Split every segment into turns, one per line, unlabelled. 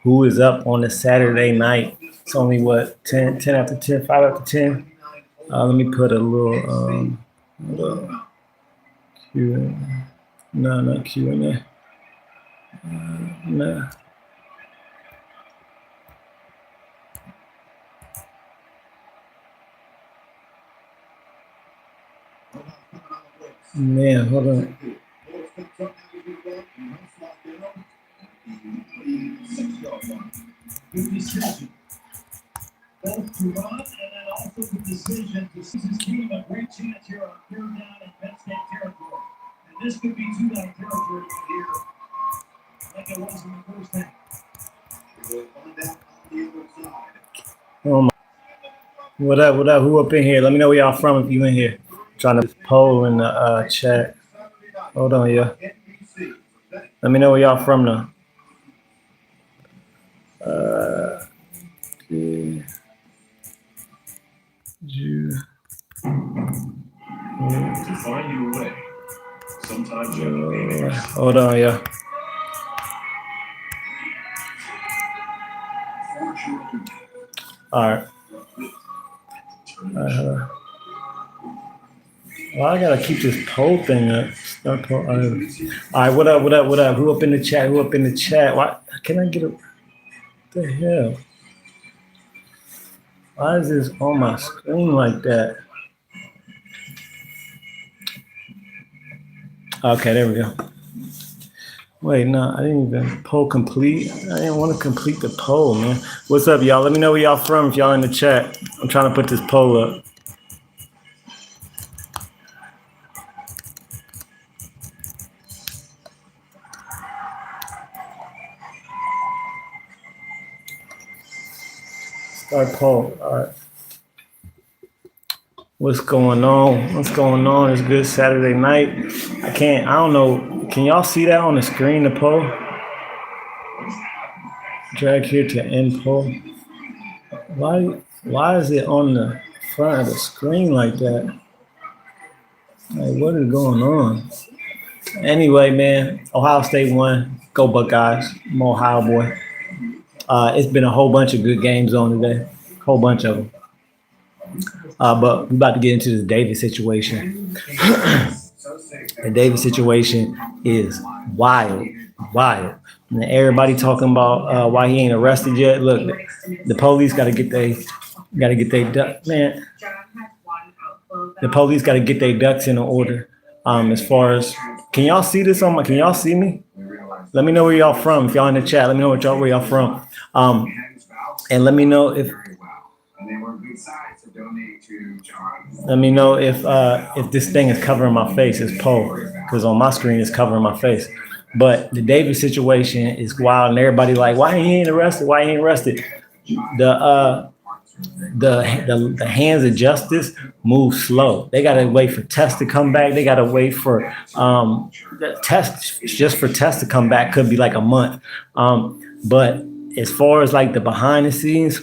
who is up on a Saturday night. It's only what 10 after 10, 5 after 10. Let me put a little Q. No, not Q in there. No. Man, hold on. Oh my. What up? What up? Who up in here? Let me know where y'all from if you in here. Trying to poll in the chat. Hold on, yeah. Let me know where y'all from now. Yeah. You. To find your way. Sometimes you have to hold on, yeah. All right. Well, I gotta keep this poll thing up. Start poll. All right, what up? What up? What up? Who up in the chat? Who up in the chat? Why can I get a? What the hell? Why is this on my screen like that? Okay, there we go. Wait, no, I didn't even poll complete. I didn't want to complete the poll, man. What's up, y'all? Let me know where y'all from if y'all in the chat. I'm trying to put this poll up. Start poll. All right. What's going on? What's going on? It's good Saturday night. I don't know. Can y'all see that on the screen, the poll? Drag here to end poll. Why is it on the front of the screen like that? Like, what is going on? Anyway, man, Ohio State won. Go Buckeyes. I'm Ohio boy. It's been a whole bunch of good games on today. Whole bunch of them. But we're about to get into the Davis situation. The Davis situation is wild. And everybody talking about why he ain't arrested yet. Look, the police got to get their man. The police got to get their ducks in order. As far as, can y'all see this on my? Can y'all see me? Let me know where y'all from. If y'all in the chat, let me know where y'all from. And let me know if. Let me know if this thing is covering my face. It's poll, because on my screen it's covering my face. But the Davis situation is wild, and everybody like, why he ain't arrested? Why he ain't arrested? The hands of justice move slow. They gotta wait for tests to come back. They gotta wait for the test, just for tests to come back could be like a month. But as far as like the behind the scenes,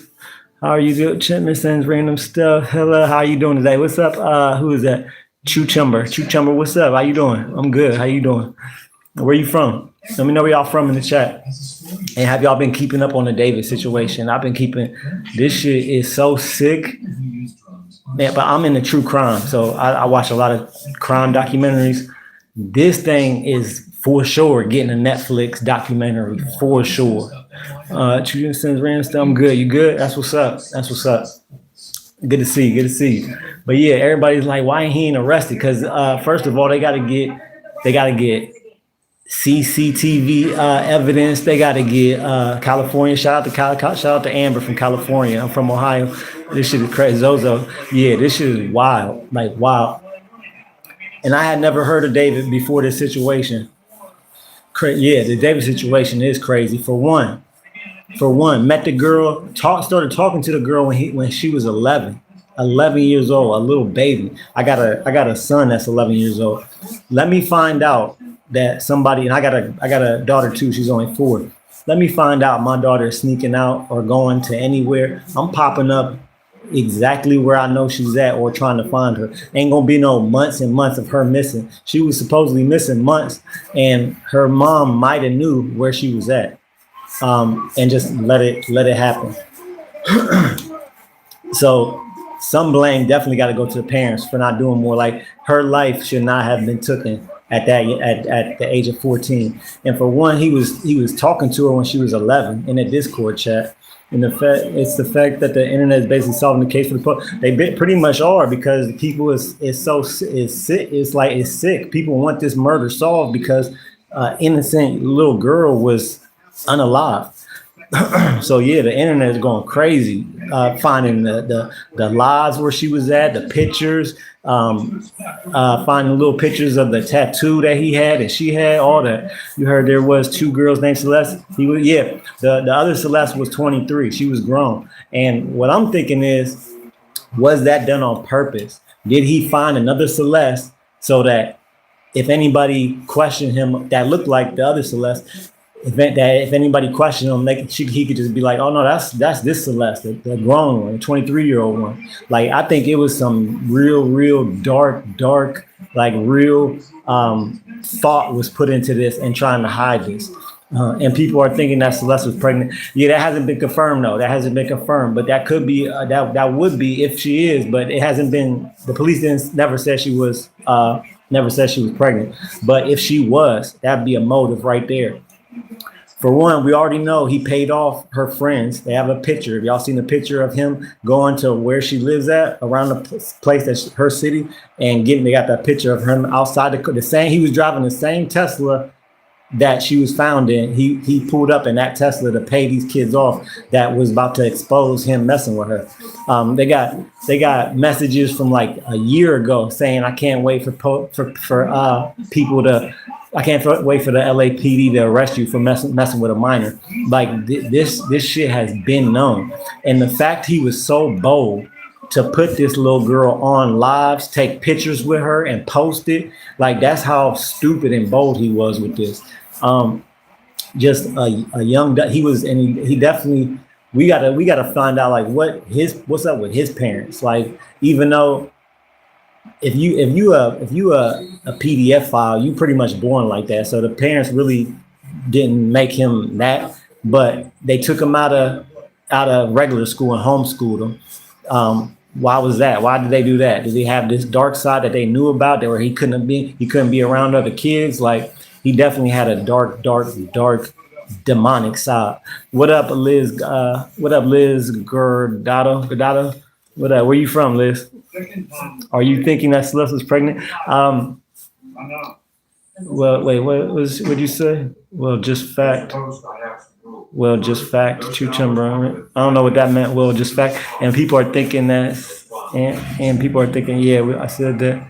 how are you doing? Chipman sends random stuff. Hello, how are you doing today? What's up? Who is that? Chumber, what's up? How you doing? I'm good. How you doing? Where you from? Let me know where y'all from in the chat. And have y'all been keeping up on the Davis situation? I've been keeping. This shit is so sick. Man, but I'm into true crime, so I watch a lot of crime documentaries. This thing is for sure getting a Netflix documentary for sure. Children sends random stuff. I'm good. You good? That's what's up. Good to see you. But yeah, everybody's like, why ain't he arrested? Because first of all, they gotta get CCTV evidence. They gotta get California. Shout out to Amber from California. I'm from Ohio. This shit is crazy. Zozo. Yeah, this shit is wild. Like wild. And I had never heard of David before this situation. Yeah, the David situation is crazy. For one, met the girl, started talking to the girl when she was 11 years old, a little baby. I got a son that's 11 years old. Let me find out that somebody, and I got a daughter too, she's only 4. Let me find out my daughter is sneaking out or going to anywhere. I'm popping up exactly where I know she's at or trying to find her. Ain't gonna be no months and months of her missing. She was supposedly missing months, and her mom might have knew where she was at. and just let it happen. So some blame definitely got to go to the parents for not doing more. Like her life should not have been taken at the age of 14. And for one, he was talking to her when she was 11 in a Discord chat. And it's the fact that the internet is basically solving the case for the police. Pretty much are, because people is sick. It's sick. People want this murder solved because innocent little girl was unalive. So yeah, the internet is going crazy, finding the lives where she was at, the pictures, finding little pictures of the tattoo that he had and she had. All that. You heard there was two girls named Celeste. The other Celeste was 23. She was grown. And what I'm thinking is, was that done on purpose? Did he find another Celeste so that if anybody questioned him that looked like the other Celeste, if anybody questioned him, he could just be like, "Oh no, that's this Celeste, the grown one, the 23-year-old one." Like, I think it was some real dark, like real thought was put into this and trying to hide this. And people are thinking that Celeste was pregnant. Yeah, that hasn't been confirmed though. That hasn't been confirmed, but that could be that would be if she is, but it hasn't been. The police never said she was pregnant. But if she was, that'd be a motive right there. For one, we already know he paid off her friends. They have a picture. Have y'all seen the picture of him going to where she lives at, around the place that's her city, and they got that picture of him outside the same. He was driving the same Tesla that she was found in. He pulled up in that Tesla to pay these kids off that was about to expose him messing with her. They got messages from like a year ago saying, "I can't wait for people to." I can't wait for the LAPD to arrest you for messing with a minor. Like this shit has been known, and the fact he was so bold to put this little girl on lives, take pictures with her, and post it, like that's how stupid and bold he was with this. Just a young he was, and he definitely we gotta find out like what's up with his parents. Like, even though if you a PDF file, you pretty much born like that. So the parents really didn't make him that, but they took him out of regular school and homeschooled him. Why was that? Why did they do that? Did he have this dark side that they knew about, that where he couldn't be around other kids? Like, he definitely had a dark demonic side. What up, Liz? What up, Liz Gordado? What up? Where you from, Liz? Are you thinking that Celeste was pregnant? Well, wait, what'd you say? Well, just fact. Chuchumber. I don't know what that meant. Well, just fact. And people are thinking that, and people are thinking, yeah, I said that.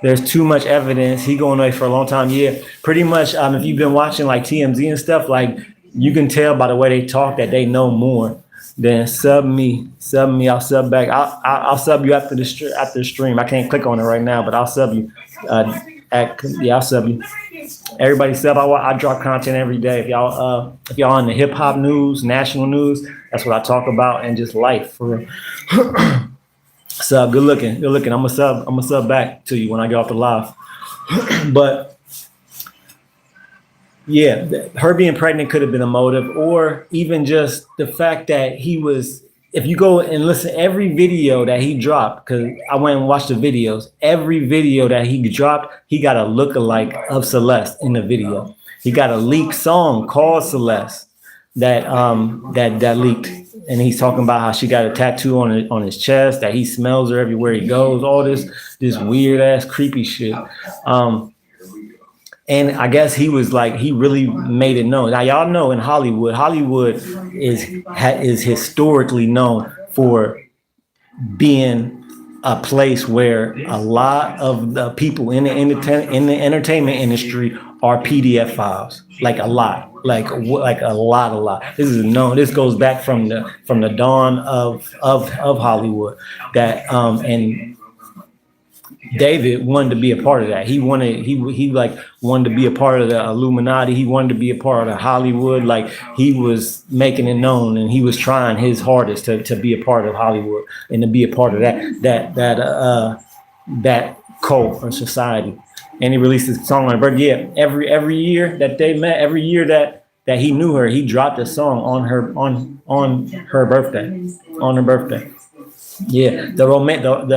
There's too much evidence. He going away for a long time. Yeah, pretty much. If you've been watching like TMZ and stuff, like, you can tell by the way they talk that they know more. Then sub me. I'll sub back. I'll sub you after the stream. I can't click on it right now, but I'll sub you. I'll sub you. Everybody sub. I drop content every day. If y'all on the hip hop news, national news, that's what I talk about, and just life for real. Sub. Good looking. I'm gonna sub back to you when I get off the live. But yeah, her being pregnant could have been a motive, or even just the fact that he was. If you go and listen, every video that he dropped, because I went and watched the videos, every video that he dropped, he got a lookalike of Celeste in the video. He got a leaked song called Celeste that leaked, and he's talking about how she got a tattoo on his chest, that he smells her everywhere he goes, all this weird ass creepy shit. And I guess he was like, he really made it known. Now, y'all know in Hollywood is historically known for being a place where a lot of the people in the entertainment industry are PDF files, like a lot. Like a lot. This is known. This goes back from the dawn of Hollywood. That and David wanted to be a part of that. He wanted to be a part of the Illuminati. He wanted to be a part of Hollywood. Like, he was making it known, and he was trying his hardest to be a part of Hollywood and to be a part of that cult or society. And he released his song on it. But yeah, every year that they met, every year that that he knew her, he dropped a song on her birthday, on her birthday. Yeah,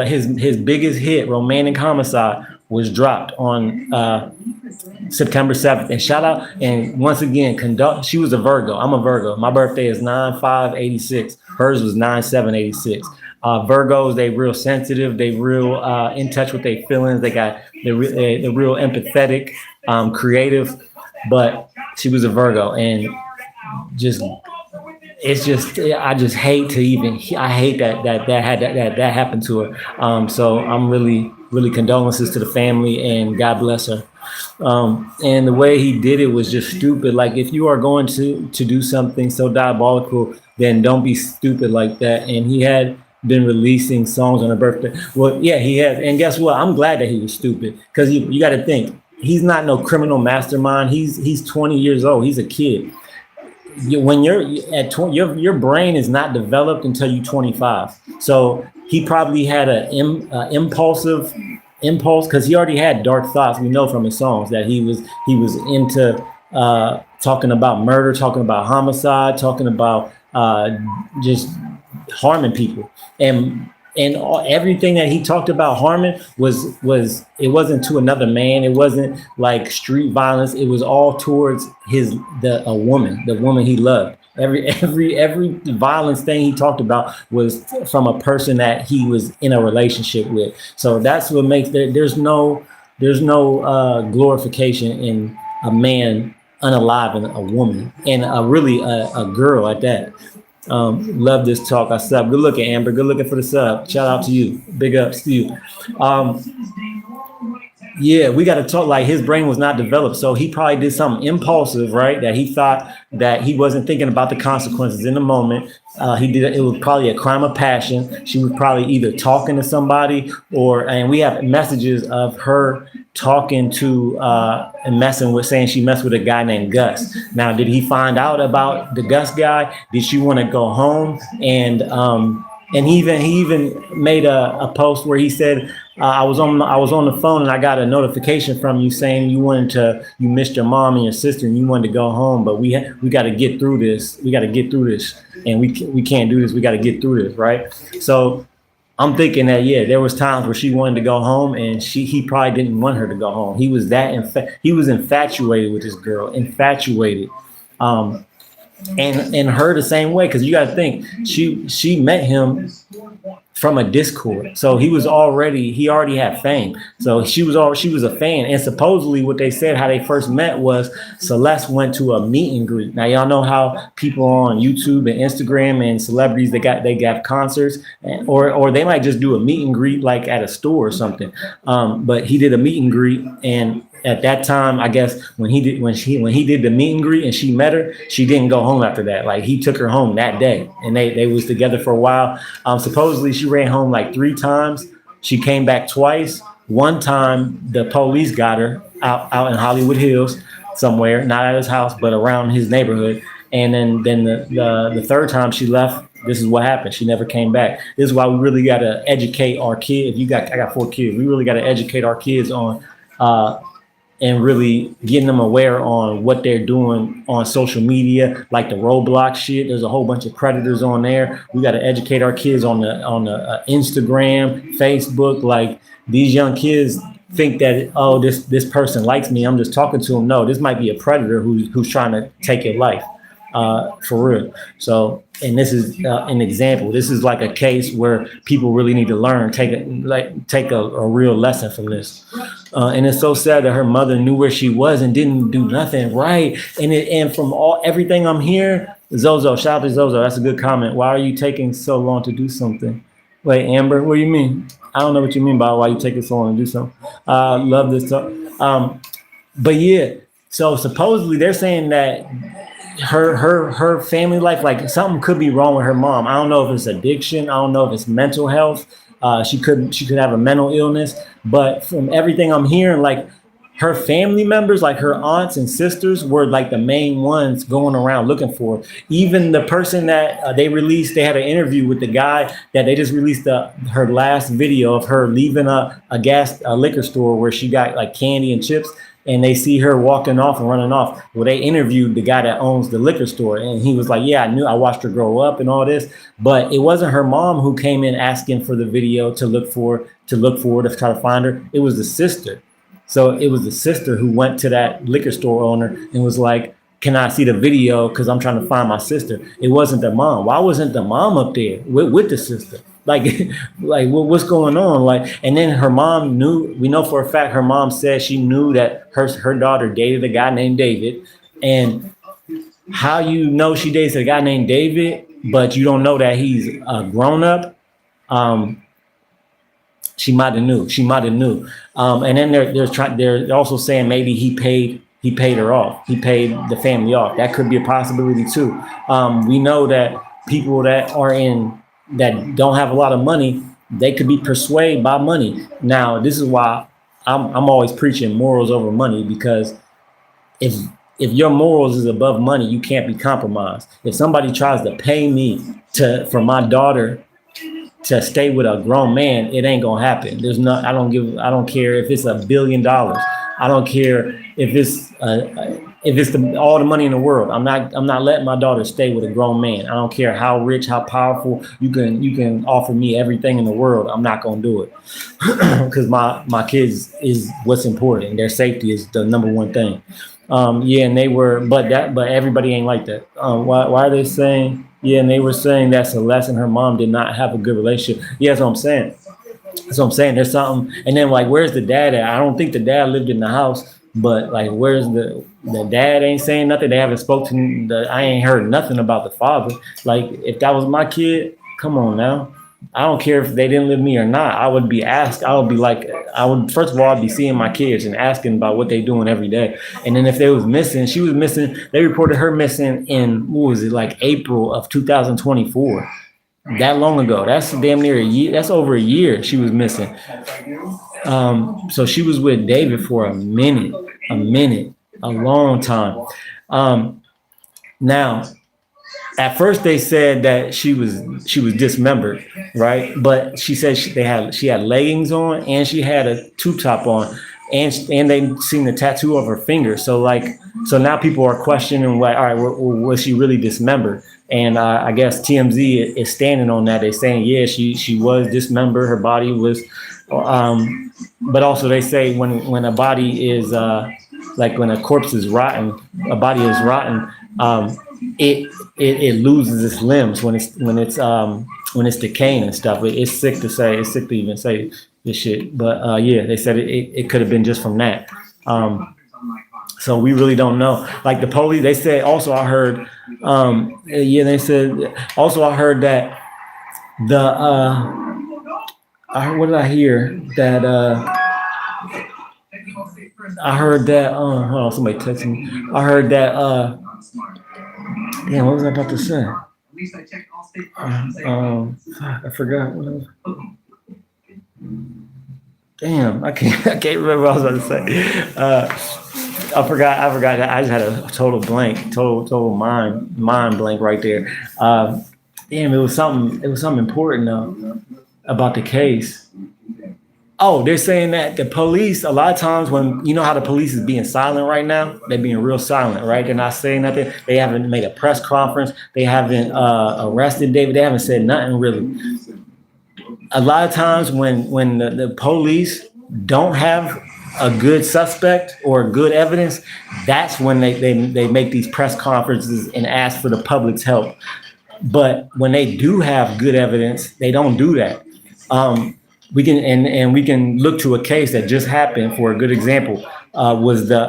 his biggest hit, Romantic Homicide, was dropped on September 7th. And shout out, and once again, she was a Virgo. I'm a Virgo. My birthday is 9/5/86. Hers was 9/7/86. Virgos, they real sensitive. They real in touch with their feelings. They're real empathetic, creative. But she was a Virgo, and just I just hate to even I hate that happened to her. So I'm really condolences to the family, and God bless her. And the way he did it was just stupid. Like, if you are going to do something so diabolical, then don't be stupid like that. And he had been releasing songs on her birthday. Well, yeah, he has. And guess what? I'm glad that he was stupid, because you got to think, he's not no criminal mastermind. He's 20 years old. He's a kid. When you're at 20, your brain is not developed until you're 25. So he probably had an impulse, because he already had dark thoughts. We know from his songs that he was into talking about murder, talking about homicide, talking about just harming people, and everything that he talked about harming was it wasn't to another man. It wasn't like street violence. It was all towards the woman he loved. Every violence thing he talked about was from a person that he was in a relationship with. So that's what makes there's no glorification in a man unaliving a woman, and a girl at that. Love this talk. I sub. Good looking, Amber. Good looking for the sub. Shout out to you. Big ups to you. Yeah, we got to talk. Like, his brain was not developed, so he probably did something impulsive, right? That he thought that he wasn't thinking about the consequences in the moment. He did. It was probably a crime of passion. She was probably either talking to somebody, and we have messages of her talking to and saying she messed with a guy named Gus. Now, did he find out about the Gus guy? Did she want to go home? And he even made a post where he said, I was on the phone and I got a notification from you saying you missed your mom and your sister and you wanted to go home, but we got to get through this. We got to get through this, and we can't do this. We got to get through this, right? So I'm thinking that, yeah, there was times where she wanted to go home, and he probably didn't want her to go home. He was he was infatuated with this girl, infatuated. And her the same way, because you got to think, she met him from a Discord, so he already had fame. So she was a fan, and supposedly what they said how they first met was Celeste went to a meet and greet. Now, y'all know how people on YouTube and Instagram and celebrities, they got concerts, or they might just do a meet and greet like at a store or something. But he did a meet and greet, and at that time, I guess when he did the meet and greet and she met her, she didn't go home after that. Like, he took her home that day, and they was together for a while. Supposedly she ran home like 3 times. She came back twice. One time the police got her out in Hollywood Hills somewhere, not at his house, but around his neighborhood. And then the third time she left, this is what happened. She never came back. This is why we really got to educate our kids. I got 4 kids. We really got to educate our kids on and really getting them aware on what they're doing on social media, like the Roblox shit. There's a whole bunch of predators on there. We got to educate our kids on the Instagram, Facebook. Like, these young kids think that, oh, this person likes me, I'm just talking to him. No, this might be a predator who's trying to take your life, for real. So, and this is an example. This is like a case where people really need to learn, take a real lesson from this. And it's so sad that her mother knew where she was and didn't do nothing right. And from everything I'm hearing, Zozo, shout out to Zozo. That's a good comment. Why are you taking so long to do something? Wait, Amber, what do you mean? I don't know what you mean by why you taking so long to do something. Love this talk. But yeah, so supposedly they're saying that her family life, like, something could be wrong with her mom. I don't know if it's addiction. I don't know if it's mental health. She could have a mental illness. But from everything I'm hearing, like, her family members, like her aunts and sisters, were like the main ones going around looking for her. Even the person that they had an interview with the guy that they just released her last video of her leaving a liquor store where she got like candy and chips. and they see her walking off and running off. Well, they interviewed the guy that owns the liquor store, and he was like, yeah, I watched her grow up and all this, but it wasn't her mom who came in asking for the video to look for to try to find her. It was the sister. So it was the sister who went to that liquor store owner and was like, can I see the video? Because I'm trying to find my sister. It wasn't the mom. Why wasn't the mom up there with the sister? Like, like what's going on? Like, and then her mom knew, we know for a fact, her mom said she knew that her daughter dated a guy named David. And how you know she dates a guy named David, but you don't know that he's a grown up? She might have knew. She might have knew. And then they're also saying maybe he paid her off. He paid the family off. That could be a possibility too. We know that people that don't have a lot of money, they could be persuaded by money. Now, this is why I'm always preaching morals over money, because if your morals is above money, you can't be compromised. If somebody tries to pay me for my daughter to stay with a grown man, it ain't gonna happen. I don't care if it's $1 billion. I don't care if it's all the money in the world. I'm not letting my daughter stay with a grown man. I don't care how rich, how powerful. You can offer me everything in the world. I'm not gonna do it because my kids is what's important. Their safety is the number one thing. Yeah, and they were, but everybody ain't like that. Why are they saying? Yeah, and they were saying that Celeste and her mom did not have a good relationship. Yeah, that's what I'm saying. That's what I'm saying. There's something. And then, like, where's the dad at? I don't think the dad lived in the house, but like, where's the dad? Ain't saying nothing. They haven't spoken. I ain't heard nothing about the father. Like, if that was my kid, come on now. I don't care if they didn't live with me or not. I would be asked. I would be like, first of all, I'd be seeing my kids and asking about what they doing every day. And then if they was missing, she was missing. They reported her missing in, what was it, like April of 2024. That long ago. That's damn near a year. That's over a year she was missing. So she was with David for a long time. Now, at first they said that she was dismembered, right? But she said she had leggings on and she had a tube top on, and they seen the tattoo of her finger. So now people are questioning, like, all right, was she really dismembered? And I guess TMZ is standing on that. They're saying, yeah, she was dismembered. Her body was, but also they say when a body is like when a corpse is rotten, a body is rotten. It loses its limbs when it's decaying and stuff. It's sick to say. It's sick to even say this shit. But yeah, they said it could have been just from that. So we really don't know. Like the police, they said also. I heard. They said also. I heard that what did I hear? That I heard that. Hold on, somebody texted me. I heard that. Damn, what was I about to say? I forgot. Damn, I can't remember what I was about to say. I forgot. I just had a total blank, total mind blank right there. Damn, it was something important though about the case. Oh, they're saying that the police, a lot of times when, you know how the police is being silent right now, they're being real silent, right? They're not saying nothing. They haven't made a press conference. They haven't arrested David. They haven't said nothing really. A lot of times when the police don't have a good suspect or good evidence, that's when they make these press conferences and ask for the public's help. But when they do have good evidence, they don't do that. We can look to a case that just happened. For a good example, was the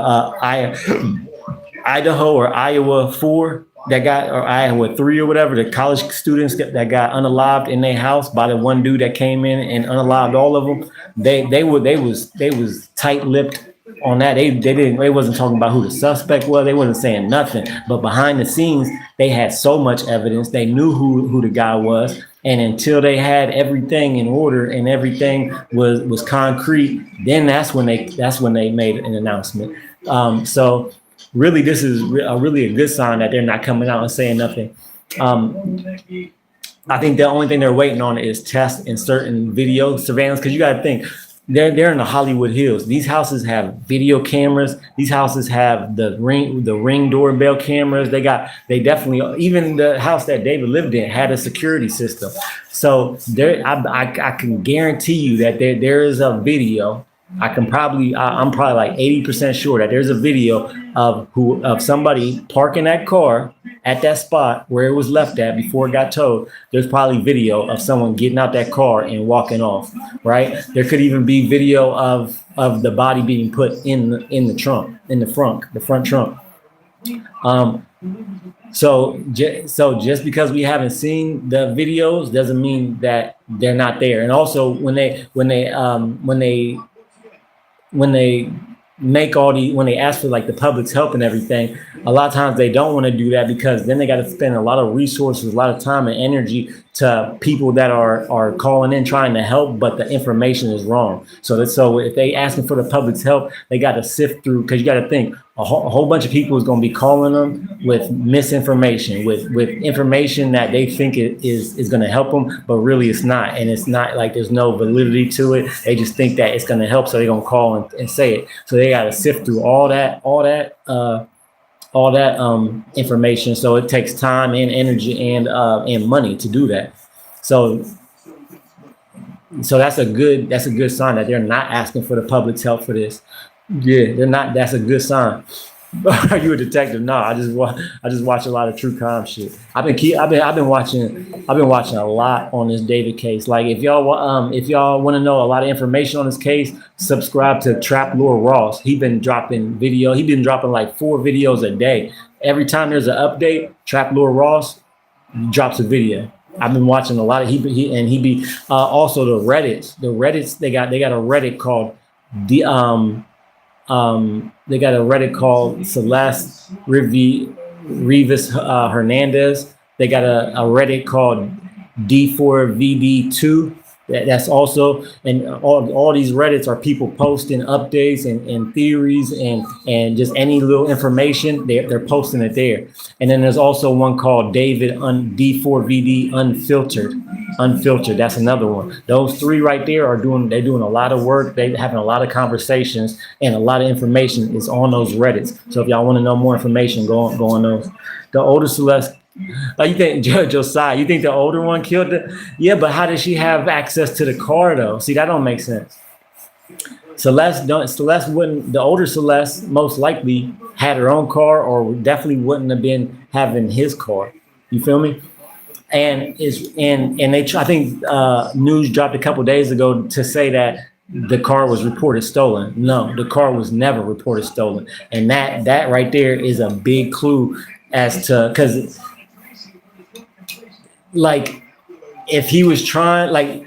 Idaho or Iowa 4 that got, or Iowa 3 or whatever, the college students that got unalived in their house by the one dude that came in and unalived all of them. They was tight-lipped on that. They wasn't talking about who the suspect was. They wasn't saying nothing. But behind the scenes, they had so much evidence. They knew who the guy was. And until they had everything in order and everything was concrete, then that's when they made an announcement. So really, this is really a good sign that they're not coming out and saying nothing. I think the only thing they're waiting on is tests and certain video surveillance, because you got to think, they're in the Hollywood Hills. These houses have video cameras. These houses have the ring doorbell cameras. They definitely, even the house that David lived in had a security system. So I can guarantee you that there is a video. I'm probably like 80% sure that there's a video of somebody parking that car at that spot where it was left at before it got towed. There's probably video of someone getting out that car and walking off, right? There could even be video of the body being put in the trunk, in the front trunk. So just because we haven't seen the videos doesn't mean that they're not there. And also when they when they ask for like the public's help and everything, a lot of times they don't want to do that because then they got to spend a lot of resources, a lot of time and energy to people that are calling in trying to help, but the information is wrong. So if they asking for the public's help, they got to sift through, because you got to think a whole bunch of people is going to be calling them with misinformation, with information that they think is going to help them, but really it's not. And it's not, like there's no validity to it. They just think that it's going to help, so they're going to call and say it. So they got to sift through all that information. So it takes time and energy and money to do that. So that's a good sign that they're not asking for the public's help for this. Yeah, they're not. That's a good sign. Are you a detective? No, I just watch a lot of true crime shit. I've been watching a lot on this David case. Like if y'all want to know a lot of information on this case, subscribe to Trap Lore Ross. He's been dropping like 4 videos a day. Every time there's an update, Trap Lore Ross drops a video. I've been watching a lot of also the Reddits. The Reddits, they got a Reddit called they got a Reddit called Celeste Rivas Hernandez. They got a Reddit called D4vd2. That's also, and all these Reddits are people posting updates and theories and just any little information. They're posting it there. And then there's also one called D4vd Unfiltered. That's another one. Those 3 right there they're doing a lot of work. They're having a lot of conversations, and a lot of information is on those Reddits. So if y'all want to know more information, go on those. The older Celeste. You think Josiah? You think the older one killed it? Yeah, but how did she have access to the car though? See, that don't make sense. The older Celeste most likely had her own car, or definitely wouldn't have been having his car. You feel me? And I think news dropped a couple days ago to say that the car was reported stolen. No, the car was never reported stolen, and that right there is a big clue as to, because like if he was trying, like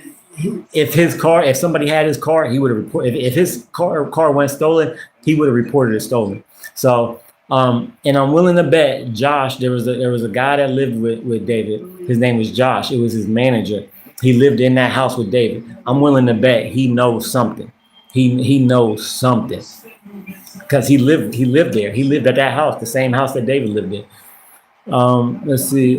if somebody had his car, he would have reported. If his car went stolen, he would have reported it stolen. So and I'm willing to bet Josh, there was a guy that lived with David. His name was Josh. It was his manager. He lived in that house with David. I'm willing to bet he knows something. He knows something, because he lived there. He lived at that house, the same house that David lived in. Let's see.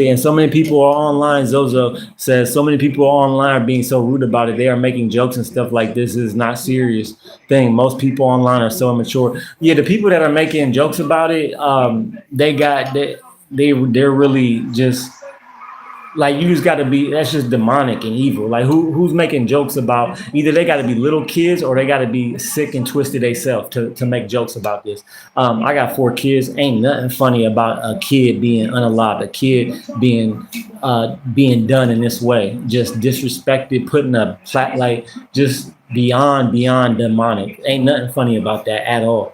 And so many people are online. Zozo says so many people are being so rude about it. They are making jokes and stuff like this is not serious thing. Most people online are so immature. Yeah, the people that are making jokes about it, they're really just like, you just got to be, that's just demonic and evil. Like who's making jokes about, either they got to be little kids or they got to be sick and twisted themselves to make jokes about this. I got 4 kids. Ain't nothing funny about a kid being unalived, a kid being done in this way, just disrespected, putting a flat, like just beyond demonic. Ain't nothing funny about that at all.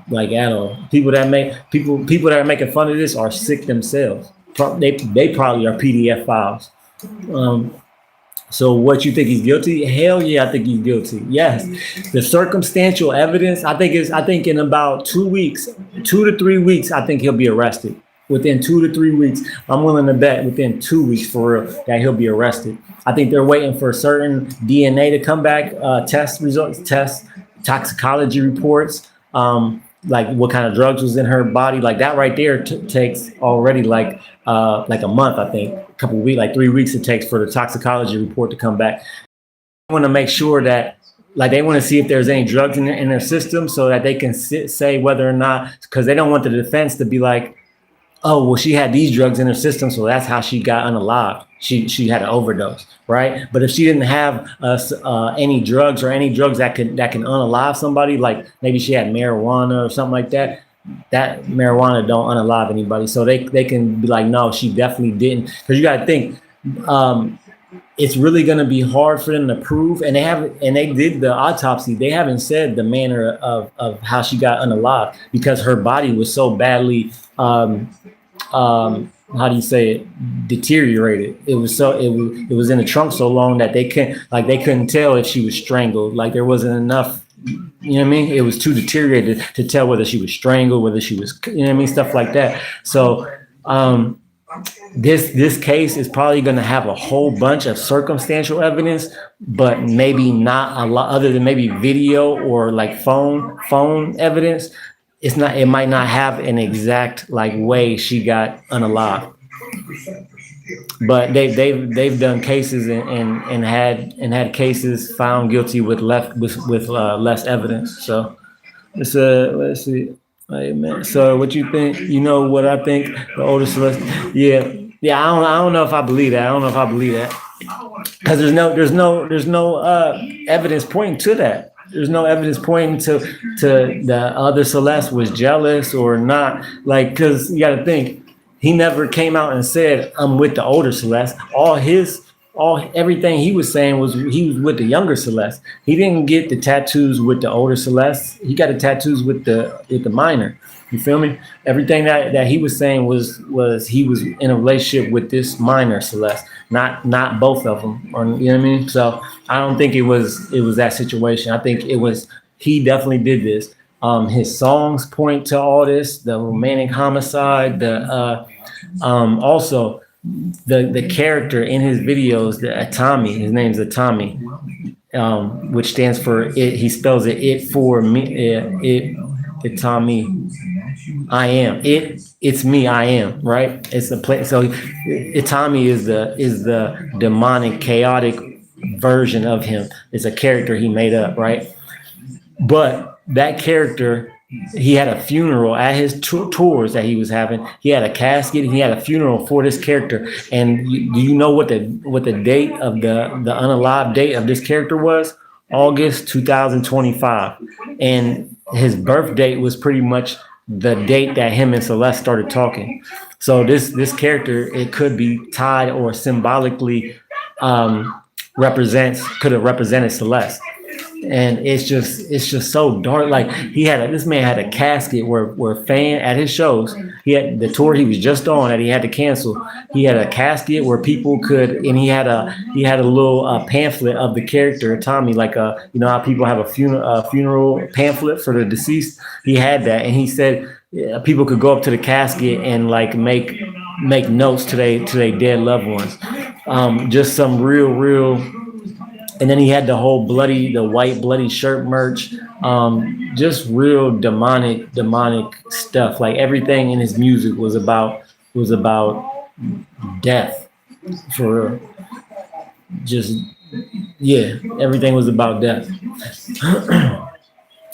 Like at all. People that are making fun of this are sick themselves. They probably are PDF files. So what, you think he's guilty? Hell yeah, I think he's guilty. Yes. The circumstantial evidence, I think in about 2 weeks, 2 to 3 weeks, I think he'll be arrested. Within 2 to 3 weeks, I'm willing to bet within 2 weeks for real that he'll be arrested. I think they're waiting for certain DNA to come back, test results, toxicology reports, like what kind of drugs was in her body. Like that right there takes already like a month, I think, a couple of weeks, like 3 weeks it takes for the toxicology report to come back. I want to make sure that like they want to see if there's any drugs in their system so that they can say whether or not, because they don't want the defense to be like, oh, well, she had these drugs in her system, so that's how she got unalived. She had an overdose, right? But if she didn't have any drugs or any drugs that can unalive somebody, like maybe she had marijuana or something like that, that marijuana don't unalive anybody. So they can be like, no, she definitely didn't. Because you got to think, it's really going to be hard for them to prove. And they did the autopsy. They haven't said the manner of how she got unalived because her body was so badly how do you say it, deteriorated. It was in the trunk so long that they couldn't tell if she was strangled. Like there wasn't enough, you know what I mean? It was too deteriorated to tell whether she was strangled, whether she was, you know what I mean, stuff like that. So this case is probably going to have a whole bunch of circumstantial evidence, but maybe not a lot other than maybe video or like phone evidence. It might not have an exact like way she got unalived, but they've done cases and had cases found guilty with less evidence. So let's see. Wait a minute. So what you think? You know what I think? The older Celeste. Yeah. I don't know if I believe that. Because there's no evidence pointing to that. There's no evidence pointing to the other Celeste was jealous or not. Like, because you got to think, he never came out and said, I'm with the older Celeste. Everything he was saying was he was with the younger Celeste. He didn't get the tattoos with the older Celeste. He got the tattoos with the minor. You feel me? Everything that he was saying was he was in a relationship with this minor Celeste, not both of them, or you know what I mean? So I don't think it was that situation. I think it was he definitely did this. His songs point to all this, the romantic homicide, also the character in his videos, the Atami, his name's Atami, which stands for it. He spells it for me. Itami, I am. It's me. I am. Right. It's the place. So Itami is the demonic, chaotic version of him. It's a character he made up. Right. But that character, he had a funeral at his tours that he was having. He had a casket. And he had a funeral for this character. And do you know what the date of the unalived date of this character was? August 2025. And his birth date was pretty much the date that him and Celeste started talking. So this character, it could be tied or symbolically could have represented Celeste. And it's just so dark. Like this man had a casket where fan at his shows. He had the tour he was just on that he had to cancel. He had a casket where people could, and he had a little pamphlet of the character Tommy, like you know how people have a funeral pamphlet for the deceased. He had that, and he said people could go up to the casket and like make notes to their dead loved ones. Just some real. And then he had the whole white bloody shirt merch, just real demonic stuff. Like everything in his music was about death, for real. Everything was about death.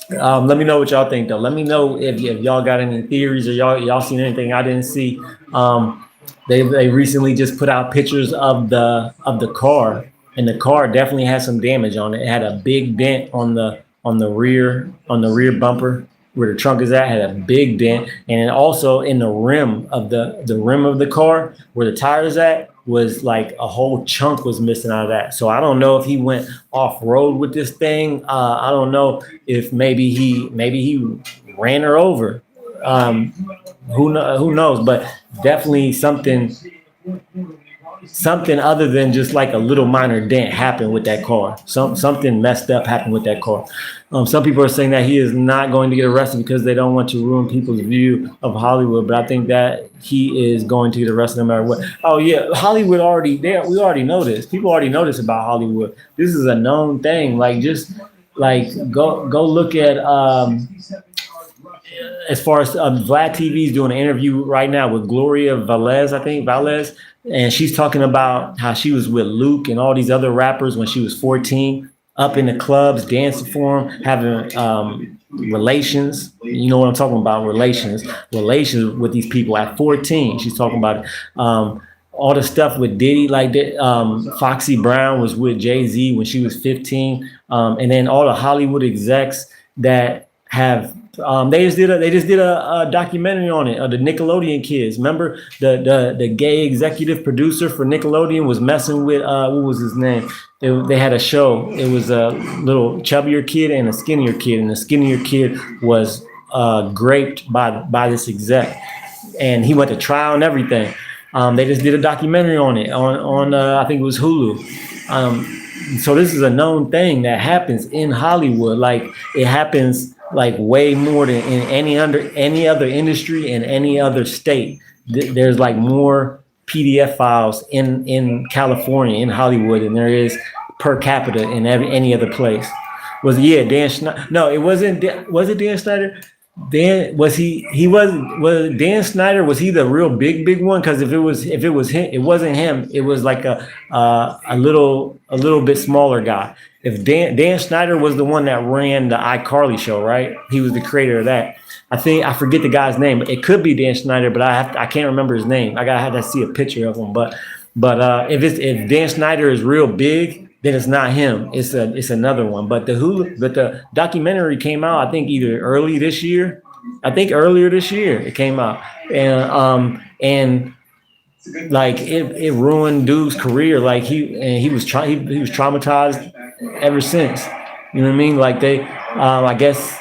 Let me know what y'all think though. Let me know if y'all got any theories or y'all seen anything I didn't see. They recently just put out pictures of the car. And the car definitely had some damage on it. It had a big dent on the rear bumper where the trunk is at. Had a big dent, and also in the rim of the car where the tires at was like a whole chunk was missing out of that. So I don't know if he went off road with this thing. I don't know if maybe he ran her over. Who knows? But definitely something other than just like a little minor dent happened with that car. Something messed up happened with that car. Some people are saying that he is not going to get arrested because they don't want to ruin people's view of Hollywood. But I think that he is going to get arrested no matter what. Oh yeah, Hollywood already there. We already know this. People already know this about Hollywood. This is a known thing. Like just like go look at as far as Vlad TV is doing an interview right now with Gloria Valez, and she's talking about how she was with Luke and all these other rappers when she was 14. up in the clubs, dancing for him, having relations. You know what I'm talking about? Relations with these people at 14. She's talking about all the stuff with Diddy, like that. Foxy Brown was with Jay-Z when she was 15, and then all the Hollywood execs that have they just did a documentary on it. The Nickelodeon kids. Remember the gay executive producer for Nickelodeon was messing with what was his name? They had a show. It was a little chubbier kid and a skinnier kid, and the skinnier kid was raped by this exec, and he went to trial and everything. They just did a documentary on it on I think it was Hulu. So this is a known thing that happens in Hollywood. Like it happens like way more than in any other industry in any other state. There's like more PDF files in California, in Hollywood, than there is per capita in any other place. Was Dan Schneider? No, it wasn't. Was it Dan Schneider? Dan was was Dan Schneider, was he the real big one? Because if it was him, it wasn't him. It was like a little bit smaller guy. If Dan Schneider was the one that ran the iCarly show, right? He was the creator of that. I forget the guy's name. It could be Dan Schneider, but I can't remember his name. I have to see a picture of him. But if Dan Schneider is real big, then it's not him. It's another one. But the documentary came out, I think either earlier this year it came out, and like it ruined dude's career. Like he was traumatized ever since. You know what I mean? Like I guess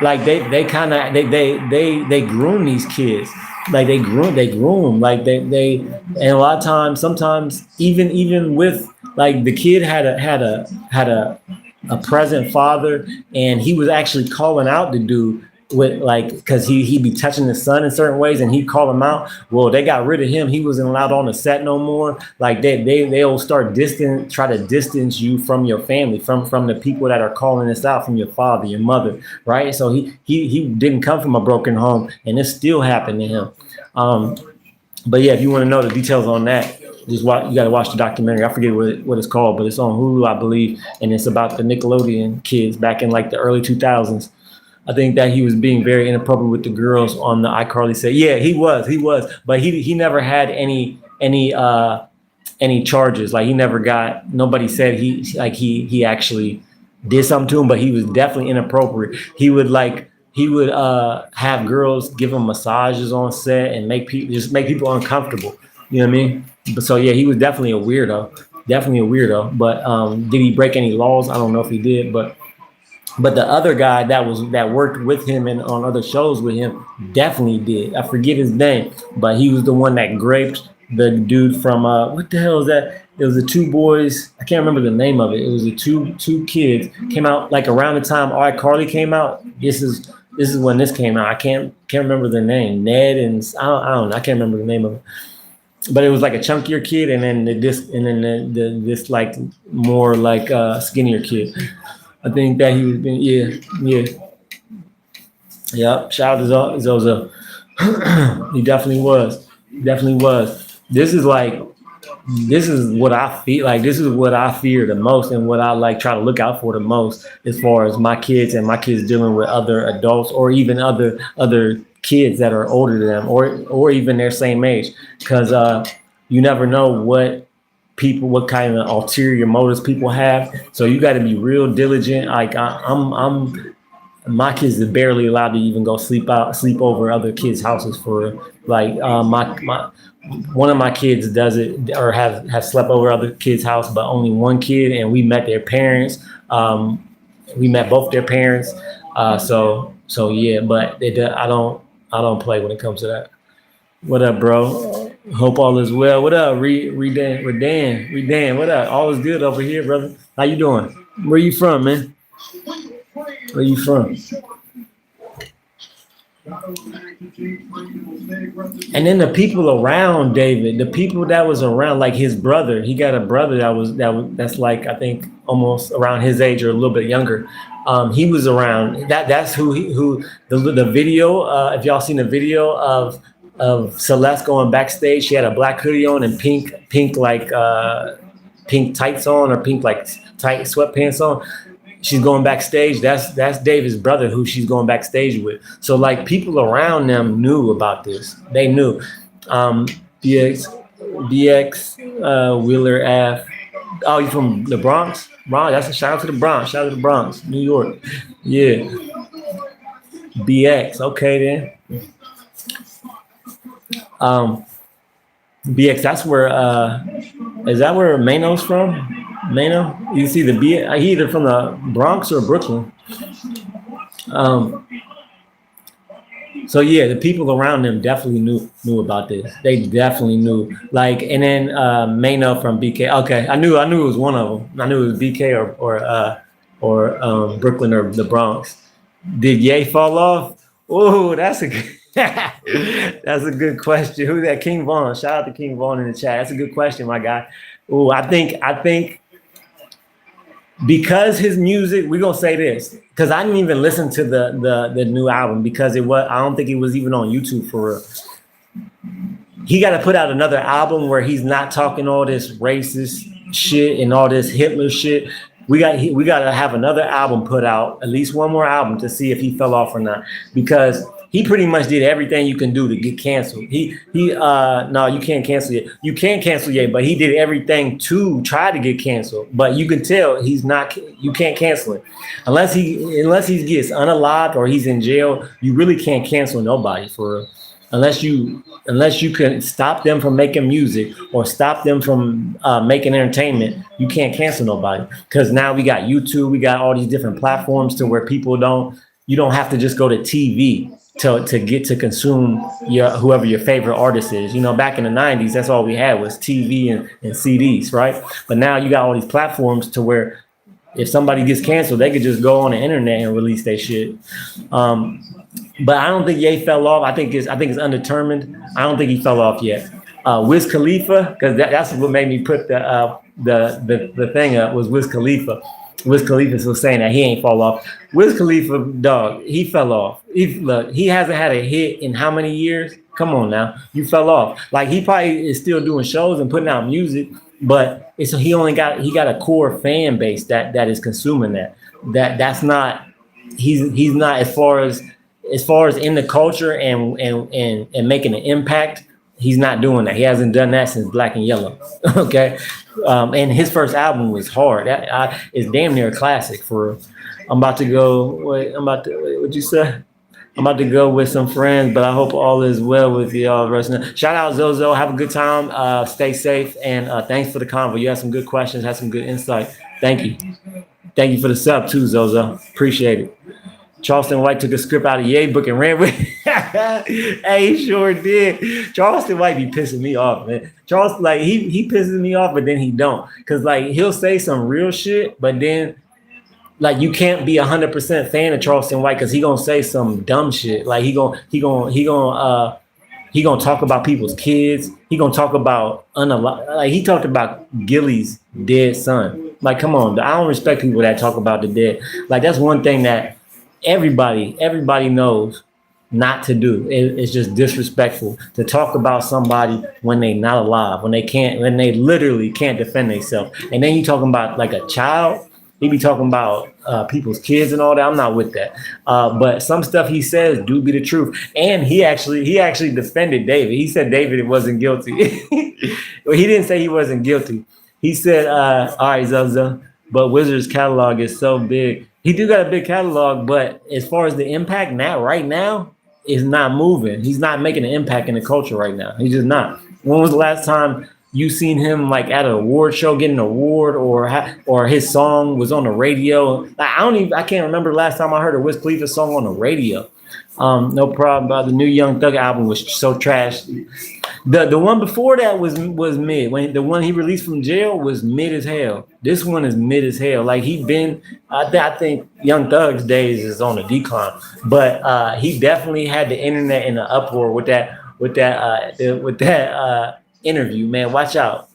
like they kind of they groom these kids. Like they groom like they and a lot of times, sometimes even with like the kid had a present father, and he was actually calling out the dude with like, because he'd be touching his son in certain ways, and he'd call him out. Well, they got rid of him. He wasn't allowed on the set no more. Like they'll start try to distance you from your family, from the people that are calling this out, from your father, your mother, right? So he didn't come from a broken home, and this still happened to him. But yeah, if you want to know the details on that, you got to watch the documentary. I forget what it's called, but it's on Hulu, I believe, and it's about the Nickelodeon kids back in like the early 2000s. I think that he was being very inappropriate with the girls on the iCarly set. Yeah, he was, but he never had any charges. Like nobody said he actually did something to him, but he was definitely inappropriate. He would have girls give him massages on set and make people uncomfortable. You know what I mean? But so yeah, he was definitely a weirdo. But did he break any laws? I don't know if he did, but the other guy that worked with him and on other shows with him definitely did. I forget his name, but he was the one that raped the dude from what the hell is that? It was the two boys. I can't remember the name of it. It was the two kids came out like around the time iCarly came out. This is when this came out. I can't remember their name. Ned and I don't know. I can't remember the name of it. But it was like a chunkier kid, and then this like more like skinnier kid. I think that he was being, yeah. Shout out to Zozo. He definitely was. This is what I feel like. This is what I fear the most, and what I like try to look out for the most, as far as my kids dealing with other adults, or even other kids that are older than them, or even their same age, because you never know what kind of ulterior motives people have. So you got to be real diligent. Like my kids are barely allowed to even go sleep over other kids' houses for like my one of my kids does it, or have slept over other kids' house, but only one kid, and we met their parents. We met both their parents. So yeah, but I don't play when it comes to that. What up, bro? Hope all is well. What up, Redan? What up? All is good over here, brother. How you doing? Where you from, man? Where you from? And then the people around David, the people that was around, like his brother, he got a brother that's like, I think almost around his age or a little bit younger. He was around. That's who the video. If y'all seen the video of Celeste going backstage, she had a black hoodie on and pink tights on, or pink like tight sweatpants on. She's going backstage. That's David's brother who she's going backstage with. So like people around them knew about this. They knew. BX, Wheeler Ave. Oh, you from the Bronx? Bronx. That's a shout out to the Bronx. Shout out to the Bronx, New York. Yeah. BX. Okay then. BX. That's where. Is that where Mano's from? Mano, you see the B, he either from the Bronx or Brooklyn. So yeah, the people around them definitely knew about this. They definitely knew. Like, and then Mano from BK. Okay, I knew it was one of them. I knew it was BK or Brooklyn or the Bronx. Did Ye fall off? Oh, that's a good, that's a good question. Who's that? King Vaughn. Shout out to King Vaughn in the chat. That's a good question, my guy. Oh, I think. Because his music, we're gonna say this, because I didn't even listen to the new album because I don't think it was even on YouTube for real. He got to put out another album where he's not talking all this racist shit and all this Hitler shit. We got to have another album put out, at least one more album to see if he fell off or not, because he pretty much did everything you can do to get canceled. No, you can't cancel it. You can't cancel it, but he did everything to try to get canceled. But you can tell he's not. You can't cancel it unless he gets unalived or he's in jail. You really can't cancel nobody for real. Unless you can stop them from making music or stop them from making entertainment, you can't cancel nobody. Because now we got YouTube, we got all these different platforms to where you don't have to just go to TV to get to consume whoever your favorite artist is. You know, back in the 90s, that's all we had was TV and CDs, right? But now you got all these platforms to where if somebody gets canceled, they could just go on the internet and release their shit. But I don't think Ye fell off. I think it's undetermined. I don't think he fell off yet. Wiz Khalifa, because that's what made me put the thing up, was Wiz Khalifa. Wiz Khalifa was saying that he ain't fall off. Wiz Khalifa, dog, he fell off. He hasn't had a hit in how many years? Come on now, you fell off. Like, he probably is still doing shows and putting out music, but he got a core fan base that is consuming that. That's not. He's not as far as in the culture and making an impact. He's not doing that. He hasn't done that since Black and Yellow. Okay. And his first album was hard. It's damn near a classic for. I'm about to go. What'd you say? I'm about to go with some friends, but I hope all is well with y'all. Shout out Zozo. Have a good time. Stay safe. And thanks for the convo. You had some good questions, had some good insight. Thank you. Thank you for the sub too, Zozo. Appreciate it. Charleston White took a script out of Ye book and ran with it. Hey, he sure did. Charleston White be pissing me off, man. Charleston, like, he pisses me off, but then he don't. Because, like, he'll say some real shit, but then, like, you can't be 100% fan of Charleston White because he gonna say some dumb shit. Like, he gonna talk about people's kids. He gonna talk about like, he talked about Gilly's dead son. Like, come on, I don't respect people that talk about the dead. Like, that's one thing that everybody knows not to do. It's just disrespectful to talk about somebody when they not alive, when they literally can't defend themselves. And then you talking about like a child. He be talking about people's kids and all that. I'm not with that. But some stuff he says do be the truth. And he actually defended David. He said David wasn't guilty. Well, he didn't say he wasn't guilty. He said, all right, Zaza, but Wizards catalog is so big. He do got a big catalog, but as far as the impact right now, is not moving. He's not making an impact in the culture right now. He's just not. When was the last time you seen him like at an award show getting an award, or his song was on the radio? I can't remember the last time I heard a Wiz Khalifa song on the radio. No problem. The new Young Thug album was so trash. The one before that was mid. When the one he released from jail was mid as hell. This one is mid as hell. Like, I think Young Thug's days is on a decline, but he definitely had the internet in an uproar with that interview. Man, watch out.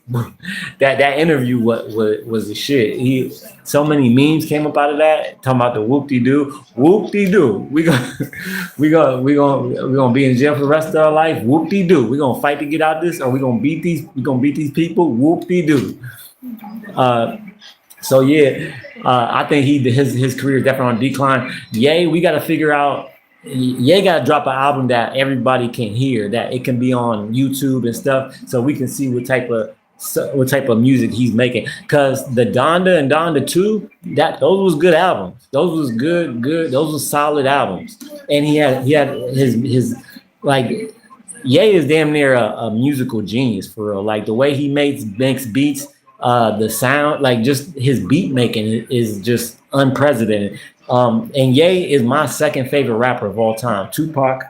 that interview was the shit. So many memes came up out of that talking about the whoop-de-doo. We gonna be in jail for the rest of our life. Whoop-de-doo. We gonna fight to get out this, or we gonna beat these people. Whoop-de-doo. So yeah, I think his career is definitely on decline. Yay, we got to figure out. Ye got to drop an album that everybody can hear, that it can be on YouTube and stuff, so we can see what type of music he's making. Cause the Donda and Donda 2, that those was good albums. Those was good. Those were solid albums. And he had his like Ye is damn near a musical genius for real. Like the way he makes beats, the sound, like just his beat making is just unprecedented. And Ye is my second favorite rapper of all time. Tupac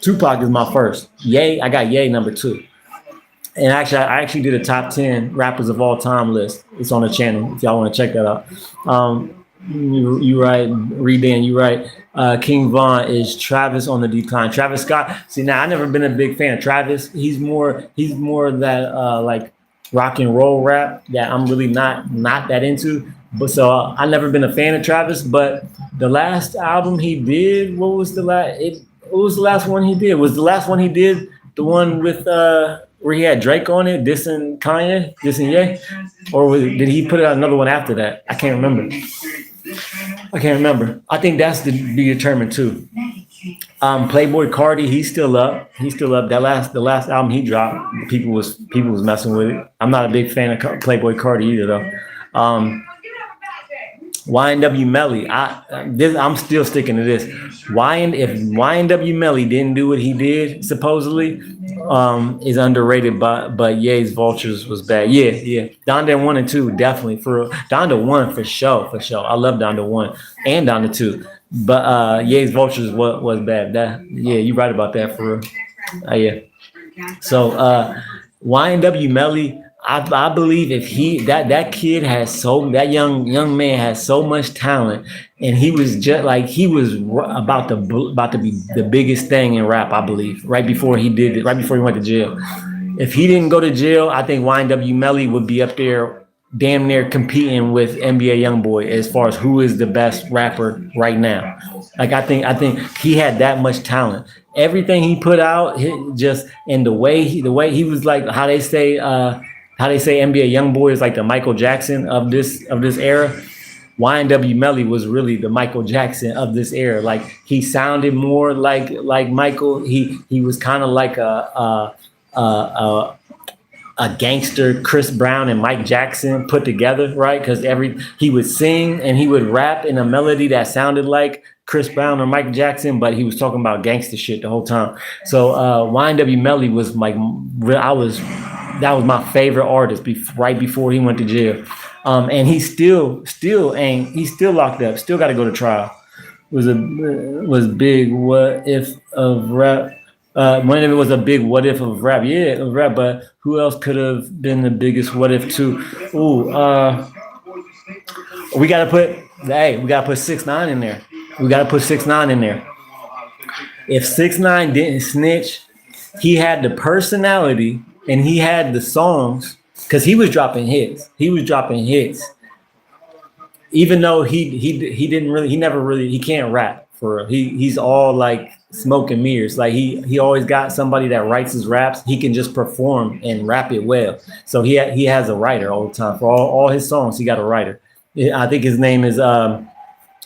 is my first. Ye, I got Ye number two. And actually, I actually did a top 10 rappers of all time list. It's on the channel if y'all want to check that out. You right, Redan, you right. King Von is Travis on the decline. Travis Scott. See, now I never been a big fan of Travis. He's more that like rock and roll rap that I'm really not that into. But so I never been a fan of Travis. But the last album he did, what was the last? What was the last one he did? Was the last one he did the one with where he had Drake on it, dissing Kanye, dissing Ye, or did he put out another one after that? I can't remember. I think that's to be determined too. Playboy Cardi, he's still up. The last album he dropped, people was messing with it. I'm not a big fan of Playboy Cardi either though. YNW Melly, I'm still sticking to this. If YNW Melly didn't do what he did, supposedly, is underrated, but Ye's Vultures was bad. Yeah. Donda 1 and 2, definitely. For Donda 1 for sure. I love Donda 1 and Donda 2. But Ye's Vultures was bad. You're right about that for real. Yeah. So YNW Melly, I believe if that kid has that young man has so much talent, and he was about to be the biggest thing in rap, I believe, right before he went to jail. If he didn't go to jail, I think YNW Melly would be up there damn near competing with NBA YoungBoy as far as who is the best rapper right now. Like I think he had that much talent. Everything he put out, and the way he was, like how they say NBA YoungBoy is like the Michael Jackson of this era. YNW Melly was really the Michael Jackson of this era. Like he sounded more like Michael. He was kind of like a gangster Chris Brown and Mike Jackson put together, right? Because he would sing and he would rap in a melody that sounded like Chris Brown or Mike Jackson, but he was talking about gangster shit the whole time. So YNW Melly was like, that was my favorite artist right before he went to jail. And he's still locked up, still got to go to trial. Was big what if of rap. When it was a big what if of rap, of rap, but who else could have been the biggest what if too? We gotta put 6ix9ine in there. If 6ix9ine didn't snitch, he had the personality and he had the songs, because he was dropping hits. Even though he can't rap for real. He's all like smoke and mirrors. Like he always got somebody that writes his raps. He can just perform and rap it well. So he has a writer all the time for all his songs. He got a writer. I think his name is the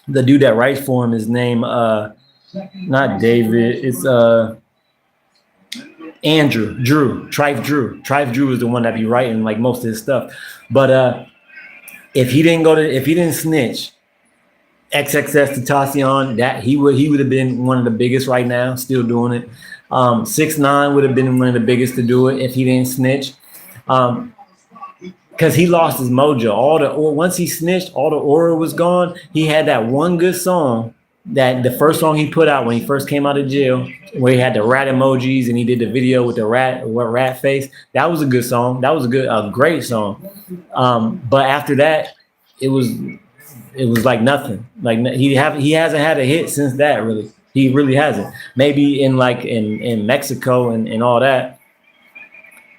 dude that writes for him. His name not David. It's Andrew Drew. Trife Drew is the one that be writing like most of his stuff. But if he didn't snitch, XXX Tentacion, that he would have been one of the biggest right now, still doing it. 6ix9ine would have been one of the biggest to do it if he didn't snitch. Because he lost his mojo. Once he snitched, all the aura was gone. He had that one good song, that the first song he put out when he first came out of jail, where he had the rat emojis and he did the video with the rat face. That was a good song. That was a great song. But after that, it was like nothing. Like he hasn't had a hit since that, really. He really hasn't. Maybe in Mexico and all that.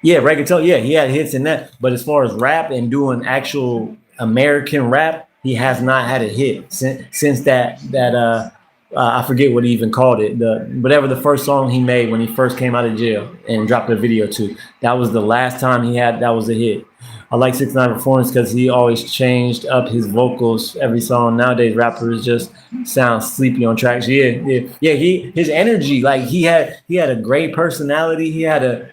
Yeah, reggaeton. Yeah, he had hits in that. But as far as rap and doing actual American rap, he has not had a hit since that I forget what he even called it. Whatever the first song he made when he first came out of jail and dropped a video to. That was the last time that was a hit. I like 6ix9ine performance because he always changed up his vocals every song. Nowadays, rappers just sound sleepy on tracks. Yeah. His energy, like he had a great personality. He had a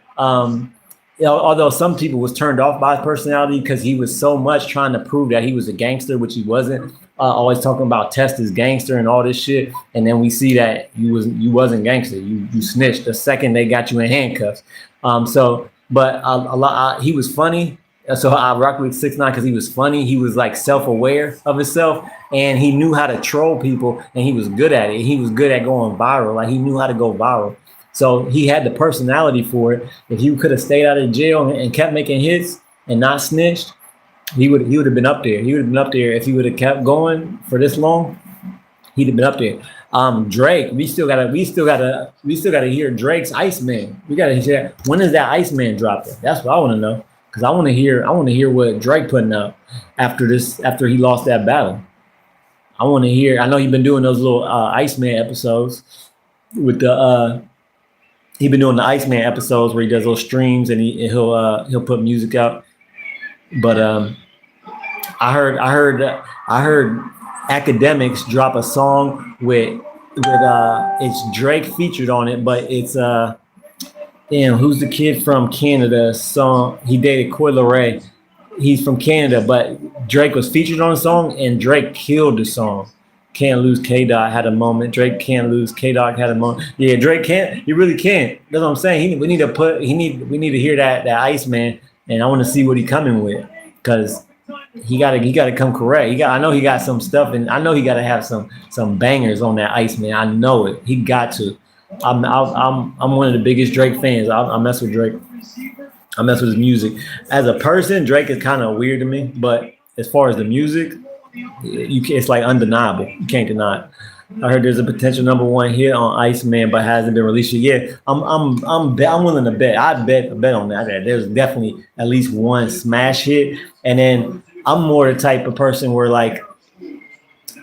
although some people was turned off by his personality because he was so much trying to prove that he was a gangster, which he wasn't. Always talking about Test is gangster and all this shit, and then we see that you wasn't gangster. You snitched the second they got you in handcuffs. But a lot he was funny. So I rock with 6ix9ine because he was funny. He was like self-aware of himself, and he knew how to troll people, and he was good at it. He was good at going viral. Like he knew how to go viral. So he had the personality for it. If he could have stayed out of jail and kept making hits and not snitched, he would have been up there. He would have been up there if he would have kept going for this long. He'd have been up there. Drake, we still gotta hear Drake's Iceman. We gotta hear, when is that Iceman dropping? That's what I want to know, because I want to hear what Drake putting out after he lost that battle. I want to hear. I know he's been doing those little Iceman episodes with the. He's been doing the Iceman episodes where he does those streams and he'll put music out. But I heard Academics drop a song with it's Drake featured on it, but it's who's the kid from Canada? Song he dated Coi Leray. He's from Canada, but Drake was featured on the song and Drake killed the song. Can't lose. K-Dot had a moment. Drake can't lose. K-Dot had a moment. Yeah, Drake can't. He really can't. That's what I'm saying. We need to hear that Iceman, and I want to see what he coming with, because he gotta come correct. I know he got some stuff, and I know he gotta have some bangers on that Iceman. I know it. He got to. I'm one of the biggest Drake fans. I mess with Drake. I mess with his music. As a person, Drake is kind of weird to me, but as far as the music, it's like undeniable. You can't deny it. I heard there's a potential #1 hit on Iceman, but hasn't been released yet. Yeah, I'm willing to bet. I bet on that. There's definitely at least one smash hit, and then I'm more the type of person where like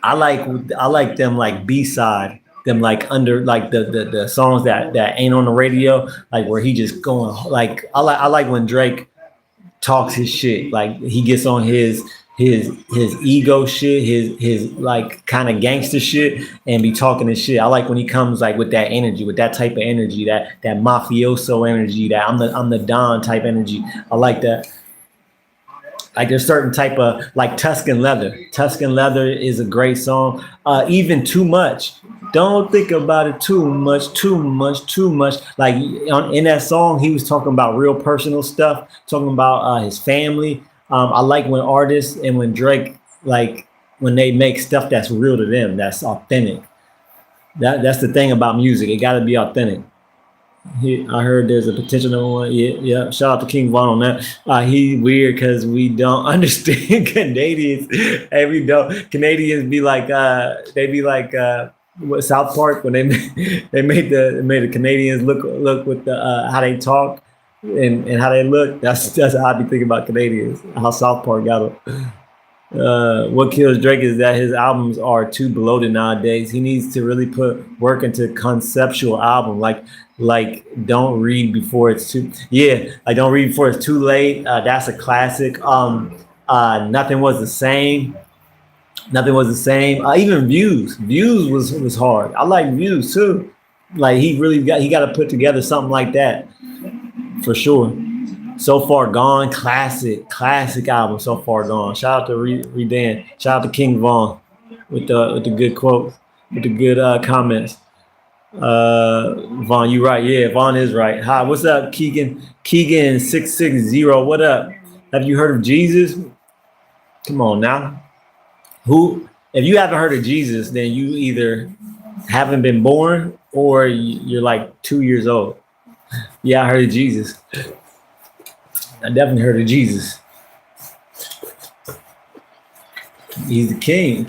I like them like B-side, them like under like the songs that ain't on the radio, like where he just going like I like when Drake talks his shit, like he gets on his ego shit, his like kind of gangster shit, and be talking his shit. I like when he comes like with that energy, with that type of energy, that mafioso energy, that I'm the Don type energy. I like that. Like there's certain type of like Tuscan Leather. Tuscan Leather is a great song. Even Too Much. Don't think about it too much. Like in that song, he was talking about real personal stuff, talking about his family. I like when artists and when Drake, like when they make stuff that's real to them, that's authentic. That's the thing about music. It got to be authentic. I heard there's a potential #1. Yeah. Shout out to King Von on that. He weird because we don't understand Canadians. Hey, we don't. Canadians be like, they be like what South Park when they made the Canadians look with the how they talk and how they look. That's how I be thinking about Canadians. How South Park got them. What kills Drake is that his albums are too bloated nowadays. He needs to really put work into conceptual album, like Don't Read Before It's Too. Yeah, like Don't Read Before It's Too Late. That's a classic. Nothing Was the Same. Nothing Was the Same. Even Views. Views was hard. I like Views too. Like he got to put together something like that for sure. So Far Gone, classic album. So Far Gone. Shout out to Redan. Shout out to King Von with the good quotes, with the good comments. Vaughn, you right. Yeah, Vaughn is right. Hi, what's up, Keegan? Keegan 660. What up? Have you heard of Jesus? Come on now. If you haven't heard of Jesus, then you either haven't been born or you're like 2 years old. Yeah, I heard of Jesus. I definitely heard of Jesus. He's the king.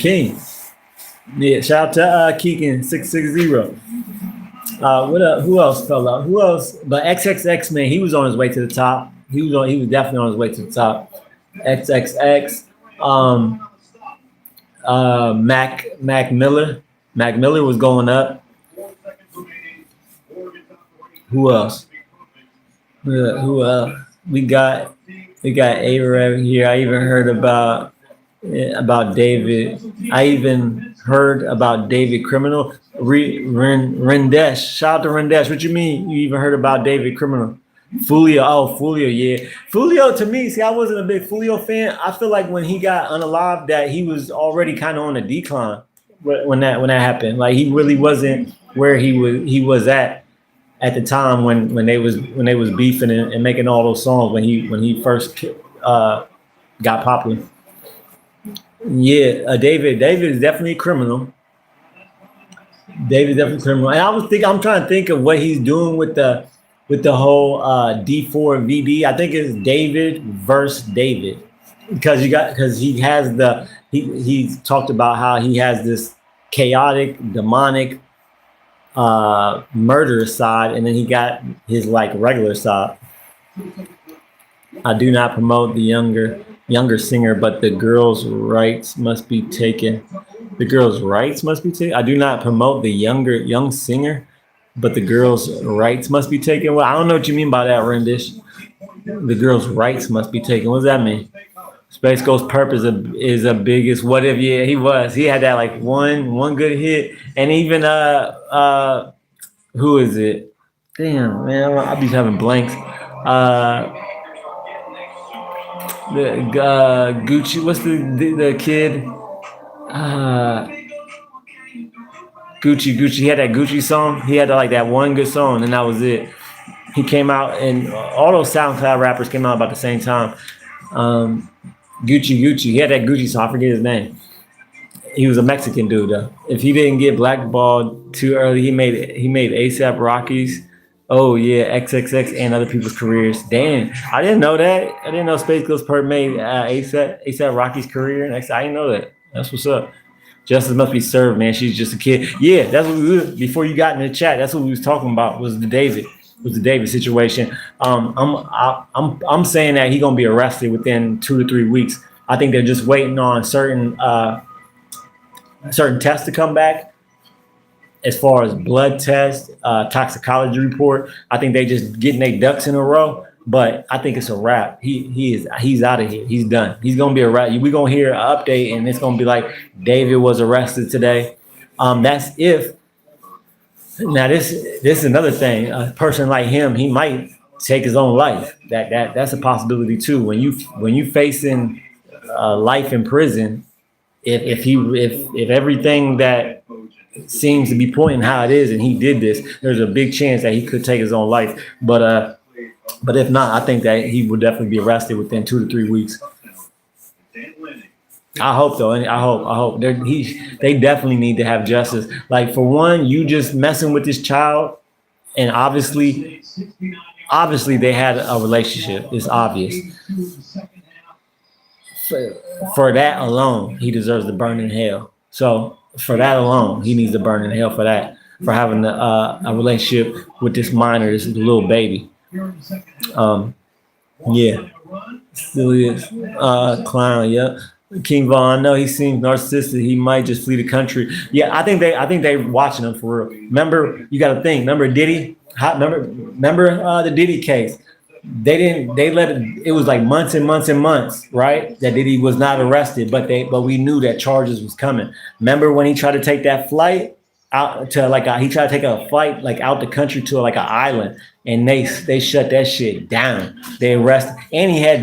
Yeah, shout out to Keegan 660. What up? Who else fell out? Who else? But XXX, man, he was on his way to the top. He was definitely on his way to the top. XXX. Mac Miller. Mac Miller was going up. Who else? Who else? we got Arab here. I even heard about David. I even heard about David Criminal. Rendesh. Shout out to Rendesh. What you mean? You even heard about David Criminal? Fulio. Oh, Fulio. Yeah. Fulio to me, see, I wasn't a big Fulio fan. I feel like when he got unalived that he was already kind of on a decline when that happened. Like he really wasn't where he was at the time when they was beefing and making all those songs when he first got popular. Yeah, David is definitely a criminal. David's definitely a criminal. And I'm trying to think of what he's doing with the whole D4vd. I think it's David versus David because he's talked about how he has this chaotic, demonic, murderous side, and then he got his like regular side. I do not promote the younger singer, but the girls' rights must be taken. The girls' rights must be taken. I do not promote the young singer, but the girls' rights must be taken. Well, I don't know what you mean by that, Rendish. The girls' rights must be taken. What does that mean? Space Ghost Purpose is a biggest what if. Yeah, he was. He had that like one good hit, and even who is it? Damn man, I'll be having blanks. The Gucci. What's the kid? Uh, Gucci. He had that Gucci song. He had like that one good song, and that was it. He came out, and all those SoundCloud rappers came out about the same time. Um, Gucci. He had that Gucci song. I forget his name. He was a Mexican dude though. If he didn't get blackballed too early, he made ASAP Rockies. Oh yeah, XXX and other people's careers. Damn, I didn't know that. I didn't know Space Ghost Perp made ASAP Rocky's career. And I didn't know that. That's what's up. Justice must be served, man. She's just a kid. Yeah, that's what before you got in the chat. That's what we was talking about. Was the David situation. I'm saying that he's gonna be arrested within 2 to 3 weeks. I think they're just waiting on certain tests to come back as far as blood test, toxicology report. I think they just getting their ducks in a row. But I think it's a wrap. He's out of here. He's done. He's gonna be a wrap. We're gonna hear an update, and it's gonna be like David was arrested today. That's if. Now this is another thing. A person like him, he might take his own life. That's a possibility too. When you facing life in prison, if everything that seems to be pointing how it is, and he did this, there's a big chance that he could take his own life. But if not, I think that he would definitely be arrested within 2 to 3 weeks. I hope though. I hope they definitely need to have justice. Like for one, you just messing with this child, and obviously they had a relationship. It's obvious. For that alone, he deserves to burn in hell. So for that alone, he needs to burn in hell for that, for having a relationship with this minor, this little baby. Yeah, still is. Clown, yeah. King Von, no, he seems narcissistic. He might just flee the country. Yeah, I think they watching him for real. Remember, you got to think. Remember Diddy? Remember the Diddy case? They let it was like months and months and months, right? That Diddy was not arrested, but we knew that charges was coming. Remember when he tried to take that flight out to he tried to take a flight like out the country to like an island, and they shut that shit down. They arrested, and he had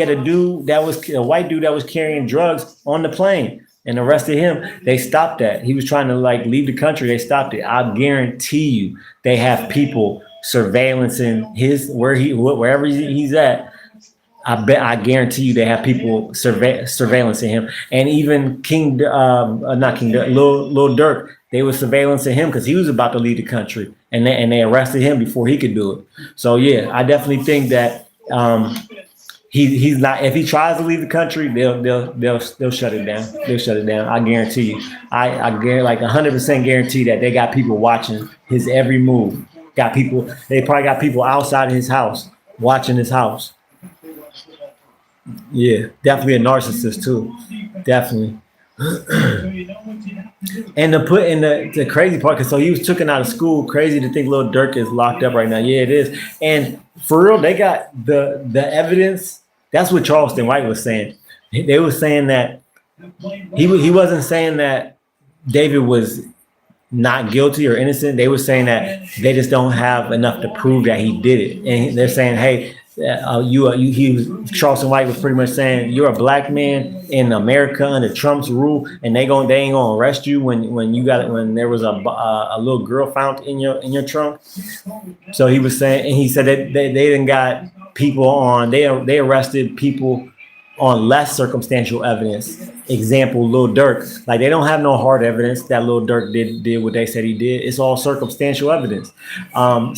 a dude that was a white dude that was carrying drugs on the plane, and arrested him. They stopped that. He was trying to like leave the country. They stopped it. I guarantee you, they have people surveillancing wherever he's at. I guarantee you they have people surveillancing him, and even not King Dirk, Lil Durk. They were surveillancing him because he was about to leave the country, and they arrested him before he could do it. So yeah, I definitely think that he's not. If he tries to leave the country, they'll shut it down. They'll shut it down. I guarantee you. I guarantee like 100% guarantee that they got people watching his every move. They probably got people outside of his house watching his house. Yeah, definitely a narcissist too. Definitely. And to put in the crazy part, because so he was taken out of school. Crazy to think Lil Durk is locked up right now. Yeah, it is. And for real, they got the evidence. That's what Charleston White was saying. They were saying that he wasn't saying that David was not guilty or innocent. They were saying that they just don't have enough to prove that he did it, and they're saying, "Hey, Charleston White was pretty much saying you're a black man in America under Trump's rule, and they ain't gonna arrest you when there was a little girl found in your trunk." So he was saying, and he said that they didn't got people on. They arrested people on less circumstantial evidence. Example, Lil Durk. Like they don't have no hard evidence that Lil Durk did what they said he did. It's all circumstantial evidence.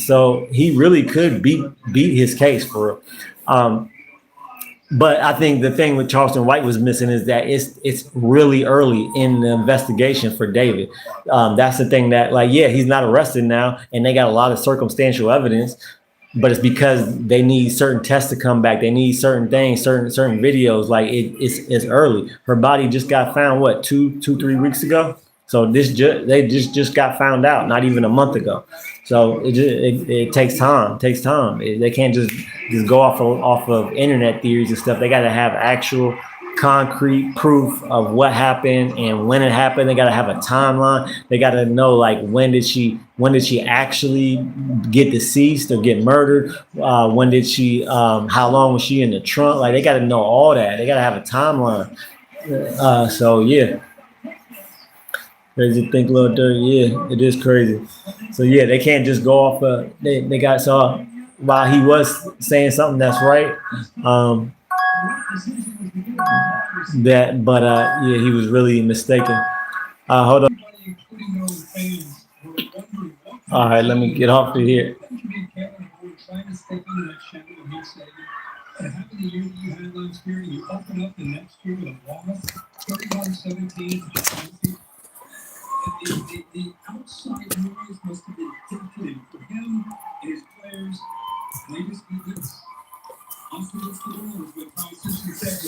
So he really could beat his case for real. But I think the thing with Charleston White was missing is that it's really early in the investigation for David. That's the thing that, like, yeah, he's not arrested now, and they got a lot of circumstantial evidence, but it's because they need certain tests to come back. They need certain things, certain videos. Like it's early. Her body just got found what 3 weeks ago. So they just got found out not even a month ago. So it takes time. It takes time. They can't just go off of internet theories and stuff. They got to have actual concrete proof of what happened and when it happened. They got to have a timeline. They got to know like when did she actually get deceased or get murdered? When did she? How long was she in the trunk? Like they got to know all that. They got to have a timeline. So yeah. Crazy to think, Lil Durk. Yeah, it is crazy. So yeah, they can't just go off. They got so while he was saying something that's right. That, but yeah, he was really mistaken. Hold on. All right, let me get off of here.